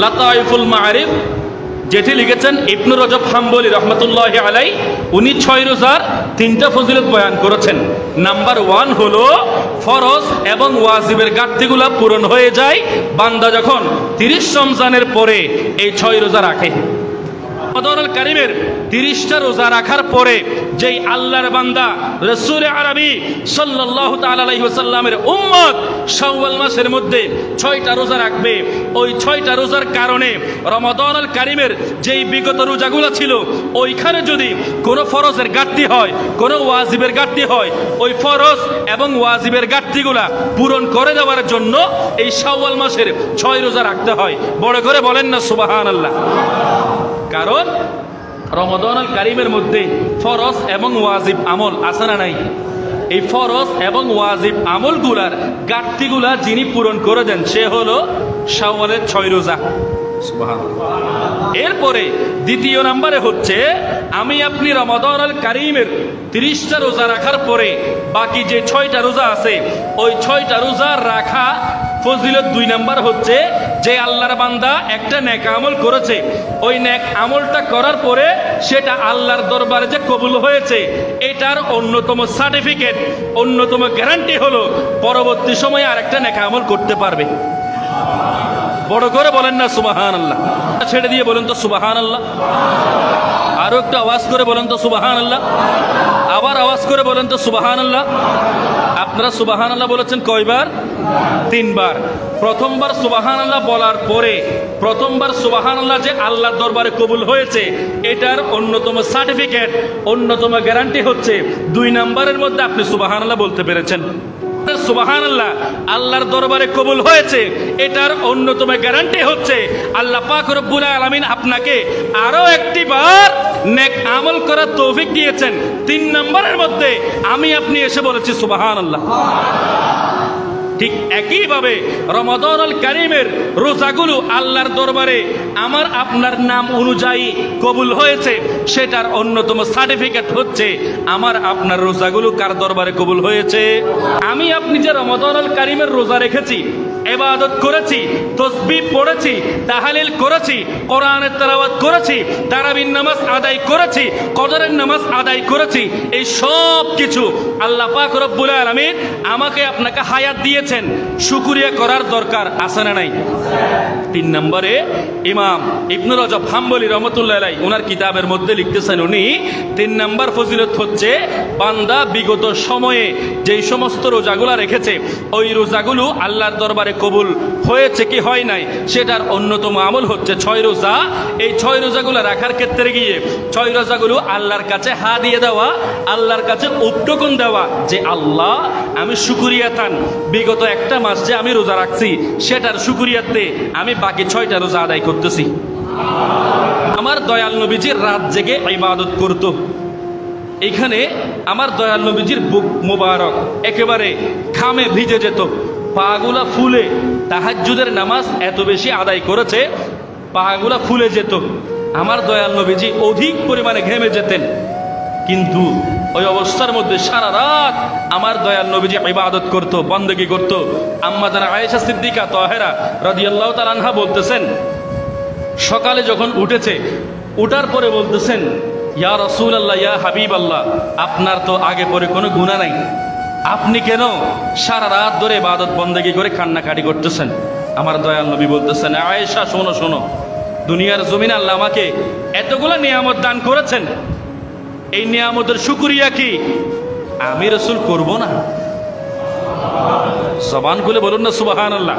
লাতাইফুল মাআরিফ যেটি লিখেছেন ইবনে রজব হাম্বলী রাহমাতুল্লাহি আলাইহি, উনি 6 রোজার 3টা ফজিলত বয়ান করেছেন। নাম্বার 1 হলো ফরজ এবং ওয়াজিবের ঘাটতিগুলো পূরণ হয়ে যায় বান্দা যখন 30 রমজানের পরে এই 6 রোজা রাখে। রমাদানুল কারীমের 30টা রোজা রাখার পরে যেই আল্লাহর বান্দা রাসূল আরবি সাল্লাল্লাহু তাআলা আলাইহি ওয়াসাল্লামের উম্মত শাওয়াল মাসের মধ্যে 6টা রোজা রাখবে, ওই 6টা রোজার কারণে রমাদানুল কারীমের যেই বিগত রোজাগুলো ছিল ওইখানে যদি কোনো ফরজের ঘাটতি হয়, কোনো ওয়াজিবের ঘাটতি হয়, ওই ফরজ এবং ওয়াজিবের ঘাটতিগুলা পূরণ করে দেওয়ার জন্য এই শাওয়াল মাসের 6 রোজা রাখতে হয়। বড় করে বলেন না সুবহানাল্লাহ। কারণ রমাদানুল কারীমের মধ্যে ফরজ এবং ওয়াজিব আমল আছে না নাই? এই ফরজ এবং ওয়াজিব আমলগুলার ঘাটতিগুলা যিনি পূরণ করে দেন সে হলো শাওয়ালের 6 রোজা। সুবহানাল্লাহ। এরপরে দ্বিতীয় নম্বরে হচ্ছে আমি আপনি রমাদানুল কারীমের 30টা রোজা রাখার পরে বাকি যে 6টা রোজা আছে ওই 6টা রোজা রাখা ফজিলত 2 নাম্বার হচ্ছে যে আল্লাহর বান্দা একটা নেক আমল করেছে, ওই নেক আমলটা করার পরে সেটা আল্লাহর দরবারে যে কবুল হয়েছে এটার অন্যতম সার্টিফিকেট, অন্যতম গ্যারান্টি হলো পরবর্তী সময়ে আরেকটা নেক আমল করতে পারবে। বড় করে বলেন না সুবহানাল্লাহ। ছেড়ে দিয়ে বলেন তো সুবহানাল্লাহ। আরো একটু আওয়াজ করে বলেন তো সুবহানাল্লাহ। আবার আওয়াজ করে বলেন তো সুবহানাল্লাহ। আপনারা সুবহানাল্লাহ বলেছেন কয়বার? 3 বার। প্রথমবার সুবহানাল্লাহ বলার পরে প্রথমবার সুবহানাল্লাহ যে আল্লাহর দরবারে কবুল হয়েছে এটার অন্যতম সার্টিফিকেট, অন্যতম গ্যারান্টি হচ্ছে 2 নাম্বারের মধ্যে আপনি সুবহানাল্লাহ বলতে পেরেছেন। সুবহানাল্লাহ আল্লাহর দরবারে কবুল হয়েছে এটার অন্যতম গ্যারান্টি হচ্ছে আল্লাহ পাক রব্বুল আলামিন আপনাকে আরো একটি বার নেক আমল করার তৌফিক দিয়েছেন। 3 নম্বরের মধ্যে আমি আপনি এসে বলেছি সুবহানাল্লাহ। ঠিক একইভাবে রমাদানুল কারীমের রোজাগুলো আল্লাহর দরবারে আমার আপনার নাম অনুযায়ী কবুল হয়েছে সেটার অন্যতম সার্টিফিকেট হচ্ছে আমার আপনার রোজাগুলো কার দরবারে কবুল হয়েছে। আমি আপনি যে রমাদানুল কারীমের রোজা রেখেছি, ইবাদত করেছি, তাসবিহ পড়েছি, তাহলিল করেছি, কোরআনের তেলাওয়াত করেছি, তারাবির নামাজ আদায় করেছি, কদরের নামাজ আদায় করেছি, এই সব কিছু আল্লাহ পাক রব্বুল আলামিন আমাকে আপনাকে হায়াত দিয়েছেন, শুকরিয়া করার দরকার আছে না নাই? 3 নম্বরে ইমাম ইবনে রজব হাম্বলী রাহমাতুল্লাহি আলাইহি ওনার কিতাবের মধ্যে লিখতেছেন, উনি 3 নম্বর ফজিলত হচ্ছে বান্দা বিগত সময়ে যেই সমস্ত রোজাগুলো রেখেছে ওই রোজাগুলো আল্লাহর দরবারে কবুল হয়েছে কি হয় নাই সেটার অন্যতম আমল হচ্ছে 6 রোজা। এই 6 রোজাগুলো রাখার ক্ষেত্রে গিয়ে 6 রোজাগুলো আল্লাহর কাছে দিয়ে দেওয়া, আল্লাহর কাছে উপটকন দেওয়া যে আল্লাহ আমি শুকরিয়াতান বিগত একটা মাস যে আমি রোজা রাখছি সেটার শুকরিয়াতে আমি বাকি 6টা রোজা আদায় করতেছি। আমার দয়াল নবীজি রাত জেগে ইবাদত করত। এইখানে আমার দয়াল নবীজির বুক মোবারক একেবারে ঘামে ভিজে যেত, পাগুলা ফুলে, তাহাজ্জুদের নামাজ এত বেশি আদায় করেছে পাগুলা ফুলে যেত। আমার দয়াল নবীজি অধিক পরিমাণে ঘেমে যেতেন, কিন্তু ওই অবস্থার মধ্যে সারা রাত আমার দয়াল নবীজি ইবাদত করত, বন্দেগী করত। আম্মা জানা আয়েশা সিদ্দিকা তাহেরা রাদিয়াল্লাহু তাআলা আনহা বলতেছেন সকালে যখন উঠেছে, উঠার পরে বলতেছেন ইয়া রাসূলুল্লাহ, ইয়া হাবিবাল্লাহ, আপনার তো আগে পরে কোনো গুনাহ নাই, আপনি কেন সারা রাত ধরে ইবাদত বন্দেগী করে কান্নাকাটি করতেছেন? আমার দয়াল নবী বলতেছেন আয়েশা শোনো শোনো, দুনিয়ার জমিনে আল্লাহ আমাকে এতগুলো নিয়ামত দান করেছেন, এই নিয়ামতের শুকরিয়া কি আমি রাসূল করব না? জবান খুলে বলুন না সুবহানাল্লাহ।